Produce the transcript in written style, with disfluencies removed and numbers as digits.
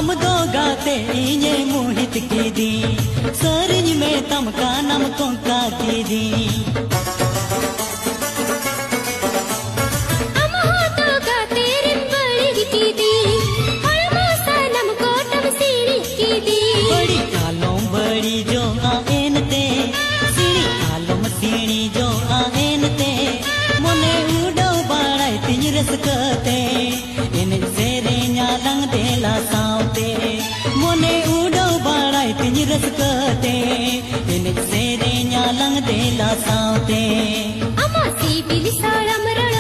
हम दो गाते इने मोहित की दी सरज में तमका नम कोंका की दी बड़ी जो आएन ते सीढ़ी आलम सीढ़ी जो आएन ते मोने उड़ो बाड़ाई तिज रसकते इन सेरे न्यालंग देला सावते मोने उड़ो बाड़ाई तिज रसकते इन सेरे न्यालंग देला सावते अमा सी बिली साड़ा मरा